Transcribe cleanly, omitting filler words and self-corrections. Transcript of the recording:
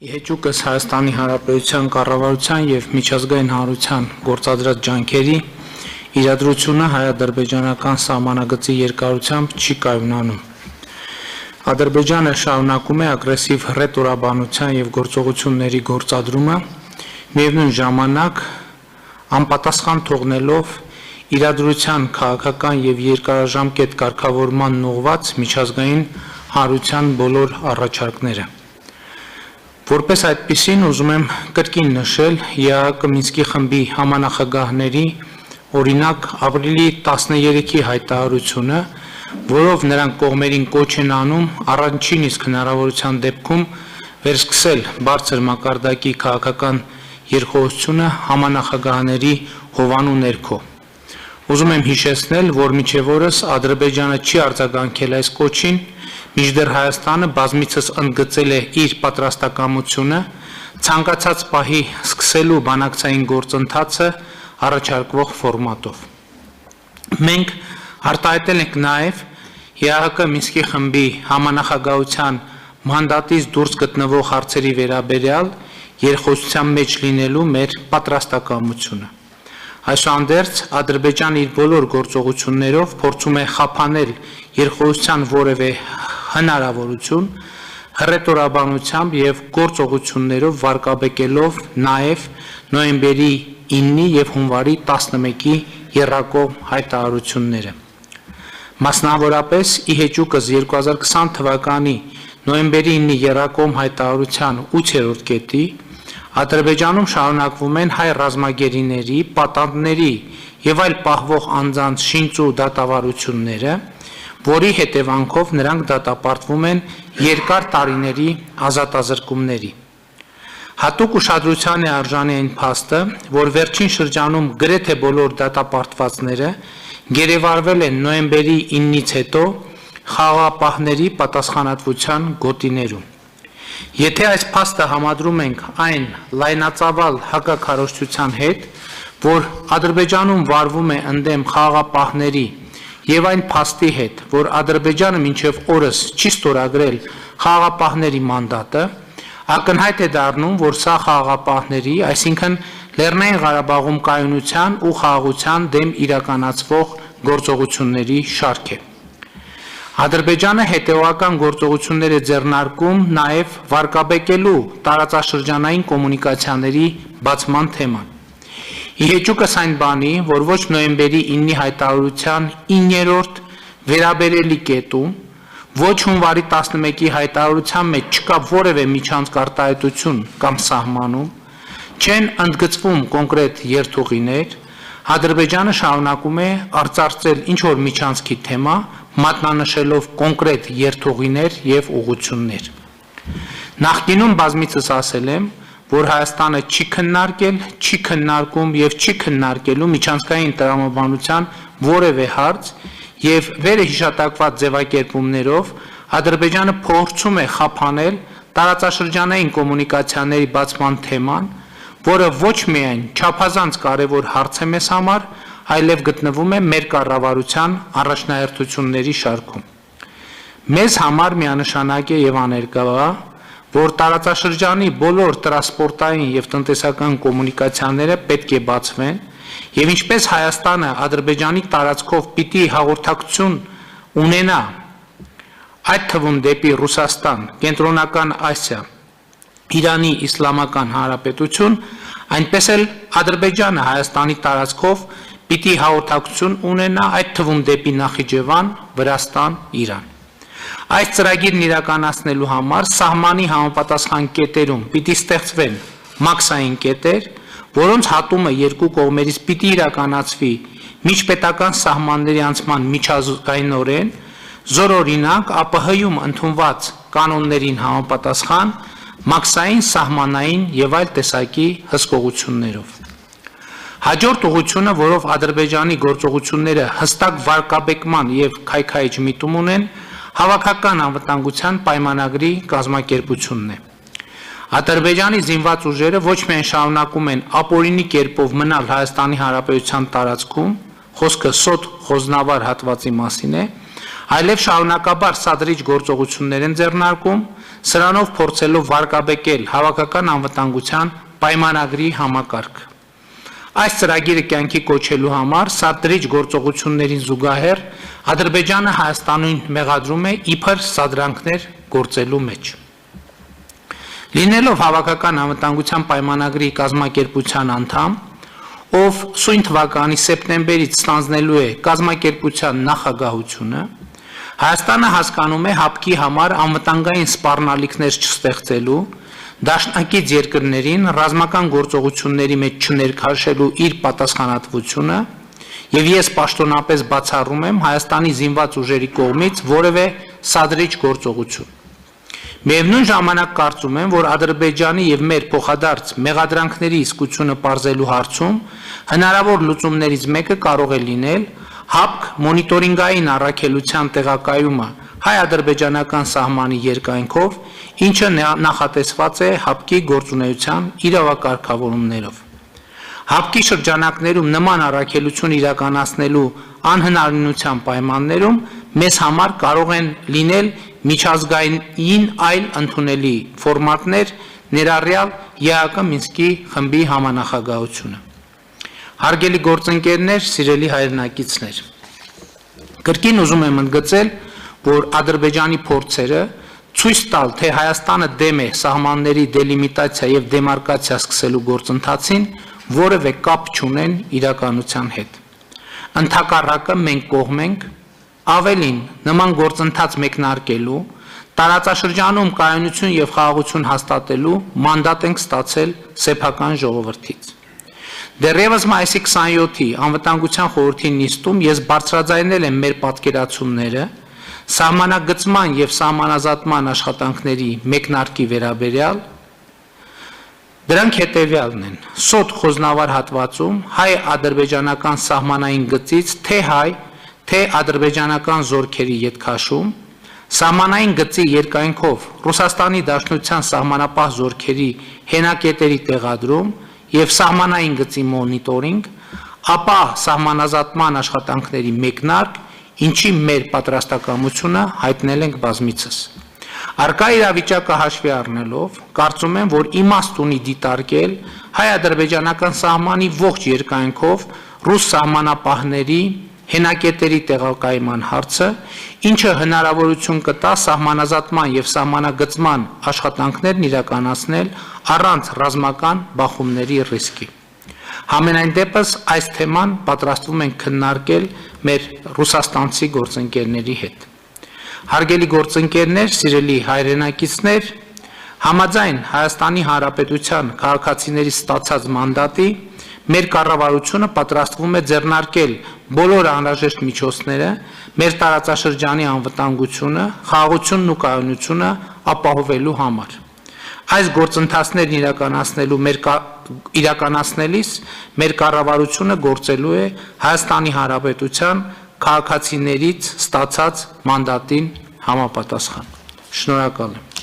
Իհեճուկս Հայաստանի Հանրապետության կառավարության և միջազգային հանրության գործադրած ջանքերի իրադրությունը հայ-ադրբեջանական սահմանագծի երկարությամբ չի կայունանում։ Ադրբեջանը շարունակում է ագրեսիվ հռետորաբանության և գործողությունների գործադրումը, միևնույն ժամանակ անպատասխան թողնելով իրադրության քաղաքական և երկարաժամկետ կարգավորման ուղղված միջազգային հանրության բոլոր առաջարկները։ Որպես այդպիսին ուզում եմ կրկին նշել ԵԱՀԿ Մինսկի խմբի համանախագահների օրինակ ապրիլի 13-ի հայտարարությունը, որով նրանք կողմերին կոչ են անում առաջին իսկ հնարավորության դեպքում վերսկսել բարձր մակարդակի քաղաքական երկխոսությունը համանախագահների հովանու ներքո։ Ուզում եմ հիշեցնել, որ մինչև օրս Ադրբեջանը չի արձագանքել այս կոչին, մինչդեռ Հայաստանը բազմիցս ընդգծել է իր պատրաստակամությունը ցանկացած պահի սկսելու բանակցային գործընթացը առաջարկվող ֆորմատով։ Մենք արտահայտել ենք նաև ԵԱՀԿ Մինսկի խմբի համանախագահության մանդատից դուրս գտնվող հարցերի վերաբերյալ երկխոսության մեջ լինելու մեր պատրաստակամությունը։ Այսուհանդերձ Ադրբեջանը իր բոլոր գործողություններով փորձում է խափանել երկխոսության որևէ հնարավորություն հռետորաբանությամբ և գործողություններով վարկաբեկելով նաև նոյեմբերի 9-ի և հունվարի 11-ի եռակողմ հայտարարությունները։ Մասնավորապես իհեճուկս 2020 թվականի նոյեմբերի 9-ի եռակողմ հայտարարության 8-րդ կետի Ադրբեջանում շարունակվում են հայ ռազմագերիների, պատանդների և այլ պահվող անձանց շինծ ու դատավարությունները, որի հետևանքով նրանք դատապարտվում են երկար տարիների ազատազրկումների։ Հատուկ ուշադրության է արժանի այն փաստը, որ վերջին շրջանում գրեթե բոլոր դատապարտվածները գերեվարվել են նոյեմբերի 9-ից հետո խաղաղապահների պատասխանատվության գոտիներում։ Եթե այս փաստը համադրում ենք այն լայնածավալ հակաքարոզչության հետ, որ Ադրբեջանում վարվում է ընդդեմ խաղաղապահների և այն փաստի հետ, որ Ադրբեջանը մինչև օրս չի ստորագրել խաղաղապահների մանդատը, ակնհայտ է դառնում, որ սա խաղաղապահների, այսինքն Լեռնային Ղարաբաղում կայունության ու խաղաղության դեմ իրականացվող գործողությունների շարք է։ Ադրբեջանը հետևողական գործողություններ է ձեռնարկում նաև վարկաբեկելու տարածաշրջանային կոմունիկացիաների բացման թեման։ Իհեճուկս այն բանի, որ ոչ նոյեմբերի 9-ի հայտարարության 9-րդ վերաբերելի կետում, ոչ հունվարի 11-ի հայտարարության մեջ չկա որևէ միջանցք արտահայտություն կամ սահմանում, չեն ընդգծվում կոնկրետ երթուղիներ, Ադրբեջանը շարունակում է արծարծել ինչ-որ միջանցքի թեմա, մատնանշելով կոնկրետ երթուղիներ և ուղղություններ։ Նախկինում բազմիցս ասել եմ, որ Հայաստանը չի քննարկել, չի քննարկում և չի քննարկելու միջանցքային տրամաբանության որևէ հարց և վերը հիշատակված ձևակերպումներով Ադրբեջանը փորձում է խափանել տարածաշրջանային կոմունիկացիաների բացման թեման, որը ոչ միայն չափազանց կարևոր հարց է մեզ համար, այլև գտնվում է մեր կառավարության առաջնահերթությունների շարքում։ Մեզ համար միանշանակ է և աներկա, որ տարածաշրջանի բոլոր տրանսպորտային և տնտեսական կոմունիկացիաները պետք է բացվեն, և ինչպես Հայաստանը Ադրբեջանի տարածքով պիտի հաղորդակցություն ունենա, այդ թվում դեպի Ռուսաստան, Կենտրոնական Ասիա, Իրանի Իսլամական Հանրապետություն, այնպես էլ Ադրբեջանը Հայաստանի տարածքով պիտի հաղորդակցություն ունենա, այդ թվում դեպի Նախիջևան, Վրաստան, Իրան։ Այս ծրագիրն իրականացնելու համար սահմանի համապատասխան կետերում պիտի ստեղծվեն մաքսային կետեր, որոնց հատումը երկու կողմերից պիտի իրականացվի միջպետական սահմանների անցման միջազգայնորեն, զորօրինակ ԱՊՀ-ում ընդունված կանոններին համապատասխան, մաքսային, սահմանային և այլ տեսակի հսկողություններով։ Հաջորդ ուղղությունը, որով Ադրբեջանի գործողությունները հստակ վարկաբեկման և քայքայիչ միտում ունեն, հավաքական անվտանգության պայմանագրի կազմակերպությունն է։ Ադրբեջանի զինված ուժերը ոչ միայն շարունակում են ապօրինի կերպով մնալ Հայաստանի Հանրապետության տարածքում, խոսքը Սոտ Խոզնավար հատվածի մասին է, այլև շարունակաբար սադրիչ գործողություններ են ձեռնարկում, սրանով փորձելով վարկաբեկել հավաքական անվտանգության պայմանագրի համակարգը։ Այս ծրագիրը կյանքի կոչելու համար սադրիչ գործողություններին զուգահեռ Ադրբեջանը Հայաստանին մեղադրում է իբր սադրանքներ գործելու մեջ։ Լինելով հավաքական անվտանգության պայմանագրի կազմակերպության անդամ, ով սույն թվականի սեպտեմբերից ստանձնելու է կազմակերպության նախագահությունը, Հայաստանը հասկանում է ՀԱՊԿ-ի համար անվտանգային սպառնալիքներ չստեղծելու, դաշնակից երկրներին ռազմական գործողությունների մեջ չներքաշելու իր պատասխանատվությունը եւ ես պաշտոնապես բացառում եմ Հայաստանի զինված ուժերի կողմից որևէ սադրիչ գործողություն։ Միևնույն ժամանակ կարծում եմ, որ Ադրբեջանի եւ մեր փոխադարձ մեղադրանքների իսկությունը պարզելու հարցում հնարավոր լուծումներից մեկը կարող է լինել ՀԱՊԿ մոնիտորինգային առաքելության տեղակայումը հայ-ադրբեջանական սահմանի երկայնքով, ինչը նախատեսված է ՀԱՊԿ-ի գործունեության իրավակարգավորումներով։ ՀԱՊԿ-ի շրջանակներում նման առաքելություն իրականացնելու անհնարինության պայմաններում մեզ համար կարող են լինել միջազգային այլ ընդունելի ֆորմատներ, ներառյալ ԵԱՀԿ Մինսկի խմբի համանախագահությունը։ Հարգելի գործընկերներ, սիրելի հայրենակիցներ, կրկին ուզում եմ ընդգծել, որ Ադրբեջանի փորձերը ցույց տալ, թե Հայաստանը դեմ է սահմանների դելիմիտացիա եւ դեմարկացիա սկսելու գործընթացին, որևէ կապ չունեն իրականության հետ։ Ընդհակառակը մենք կողմ ենք, ավելին նման գործընթաց մեկնարկելու, տարածաշրջանում կայունություն եւ խաղաղություն հաստատելու մանդատ ենք ստացել սեփական ժողովրդից։ Դեռևս մայիսի 27-ի անվտանգության խորհրդի նիստում ես բարձրաձայնել եմ մեր պատկերացումները սահմանագծման եւ սահմանազատման աշխատանքների մեկնարկի վերաբերյալ, դրանք հետեւյալն են. Սոտ խոզնավար հատվածում հայ-ադրբեջանական սահմանային գծից թե հայ, թե ադրբեջանական զորքերի ետքաշում, սահմանային գծի երկայնքով Ռուսաստանի Դաշնության սահմանապահ զորքերի հենակետերի տեղադրում եւ սահմանային գծի մոնիտորինգ, ապա սահմանազատման աշխատանքների մեկնարկ, ինչի մեր պատրաստակամությունը հայտնել ենք բազմիցս։ Արկա իրավիճակը հաշվի առնելով, կարծում եմ, որ իմաստ ունի դիտարկել հայ-ադրբեջանական սահմանի ողջ երկայնքով ռուս սահմանապահների հենակետերի տեղակայման հարցը, ինչը հնարավորություն կտա սահմանազատման եւ սահմանագծման աշխատանքներն իրականացնել առանց ռազմական բախումների ռիսկի։ Համենայն դեպս այս թեման պատրաստվում ենք քննարկել մեր ռուսաստանցի գործընկերների հետ։ Հարգելի գործընկերներ, սիրելի հայրենակիցներ, համաձայն Հայաստանի Հանրապետության քաղաքացիների ստացած մանդատի մեր կառավարությունը պատրաստվում է ձեռնարկել բոլոր անհրաժեշտ միջոցները մեր տարածաշրջանի անվտանգությունը, խաղաղությունն ու կայունությունը ապահովելու համար։ Այս գործընթացներն իրականացնելիս մեր կառավարությունը գործելու է Հայաստանի Հանրապետության քաղաքացիներից ստացած մանդատին համապատասխան։ Շնորհակալ եմ։